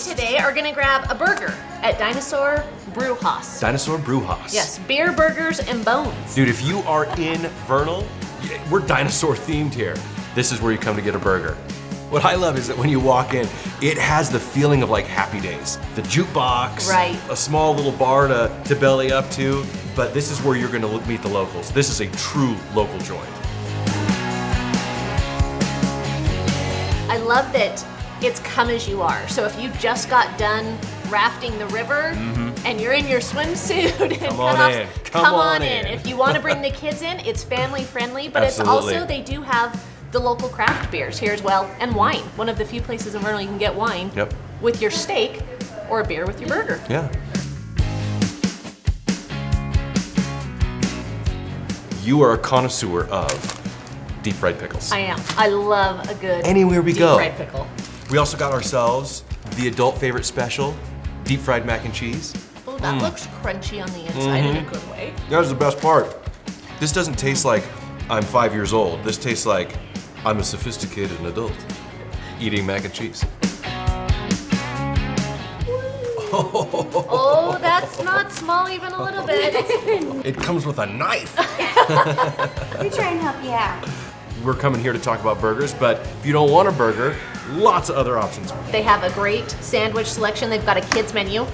today are gonna grab a burger at Dinosaur Brew. Dinosaur Brew. Yes, beer, burgers, and bones. Dude, if you are in Vernal, we're dinosaur themed here. This is where you come to get a burger. What I love is that when you walk in, it has the feeling of like Happy Days. The jukebox, right. A small little bar to belly up to, but this is where you're gonna meet the locals. This is a true local joint. I love that it's come as you are. So if you just got done rafting the river and you're in your swimsuit and cutoffs, come on in. If you want to bring the kids in, it's family friendly, but Absolutely. It's also, they do have the local craft beers here as well, and wine. One of the few places in Vernal you can get wine with your steak or a beer with your burger. Yeah. You are a connoisseur of deep fried pickles. I am. I love a good Anywhere we deep go. fried pickle. We also got ourselves the adult favorite special, deep fried mac and cheese. Oh, that looks crunchy on the inside in a good way. That's the best part. This doesn't taste like I'm 5 years old. This tastes like I'm a sophisticated adult eating mac and cheese. Oh, that's not small even a little bit. It comes with a knife. We try and help you out. We're coming here to talk about burgers, but if you don't want a burger, lots of other options. They have a great sandwich selection. They've got a kids menu.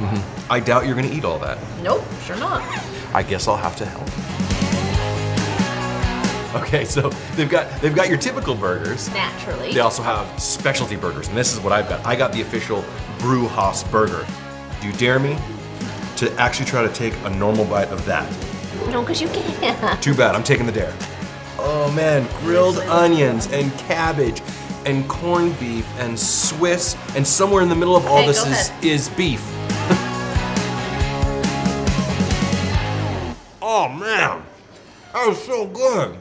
I doubt you're gonna eat all that. Nope, sure not. I guess I'll have to help. Okay, so they've got your typical burgers. Naturally. They also have specialty burgers, and this is what I've got. I got the official Brew burger. Do you dare me to actually try to take a normal bite of that? No, because you can't. Too bad, I'm taking the dare. Oh man, grilled onions and cabbage and corned beef and Swiss, and somewhere in the middle of all this is beef. Oh man, that was so good.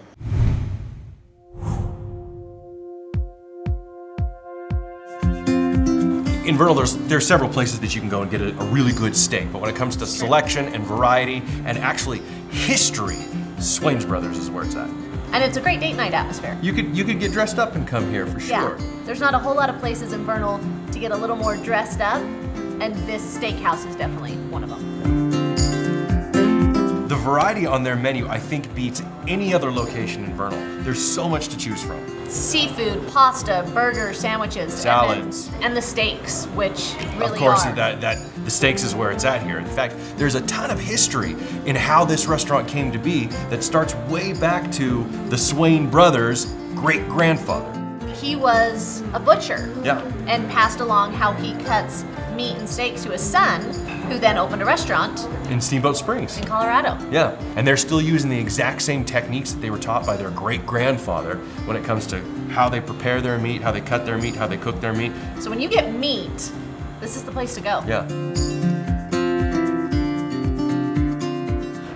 In Vernal, there's several places that you can go and get a really good steak, but when it comes to selection and variety and actually history, Swain's Brothers is where it's at. And it's a great date night atmosphere. You could get dressed up and come here for sure. Yeah, there's not a whole lot of places in Vernal to get a little more dressed up, and this steakhouse is definitely one of them. The variety on their menu, I think, beats any other location in Vernal. There's so much to choose from. Seafood, pasta, burgers, sandwiches, salads, and the steaks, which really of course, are. The steaks is where it's at here. In fact, there's a ton of history in how this restaurant came to be that starts way back to the Swain brothers' great-grandfather. He was a butcher. Yeah. And passed along how he cuts meat and steaks to his son, who then opened a restaurant In Steamboat Springs. in Colorado. Yeah, and they're still using the exact same techniques that they were taught by their great-grandfather when it comes to how they prepare their meat, how they cut their meat, how they cook their meat. So when you get meat, this is the place to go. Yeah.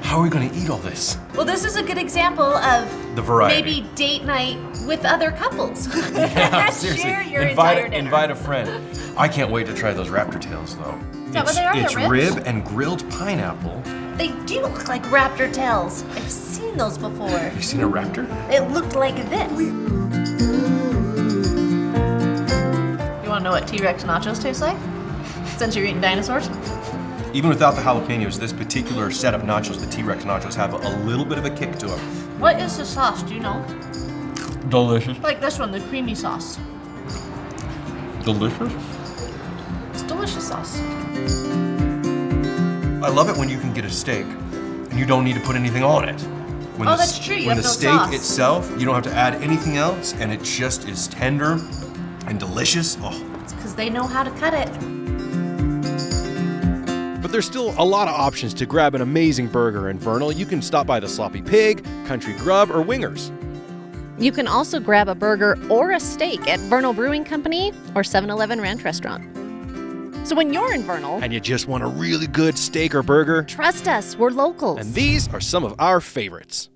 How are we gonna eat all this? Well, this is a good example of The variety. maybe date night with other couples. Yeah, seriously. Share your entire dinner. Invite a friend. I can't wait to try those raptor tails though. Is that what they are, It's the ribs? rib and grilled pineapple. They do look like raptor tails. I've seen those before. Have you seen a raptor? It looked like this. You wanna know what T-Rex nachos taste like? Since you're eating dinosaurs? Even without the jalapenos, this particular set of nachos, the T-Rex nachos, have a little bit of a kick to them. What is the sauce, do you know? Delicious. Like this one, the creamy sauce. Delicious? It's delicious sauce. I love it when you can get a steak and you don't need to put anything on it. When Oh, that's true, you When have the no steak sauce. itself, you don't have to add anything else, and it just is tender and delicious. Oh. It's because they know how to cut it. But there's still a lot of options to grab an amazing burger in Vernal. You can stop by the Sloppy Pig, Country Grub, or Wingers. You can also grab a burger or a steak at Vernal Brewing Company or 7-Eleven Ranch Restaurant. So when you're in Vernal, And you just want a really good steak or burger, trust us, we're locals. and these are some of our favorites.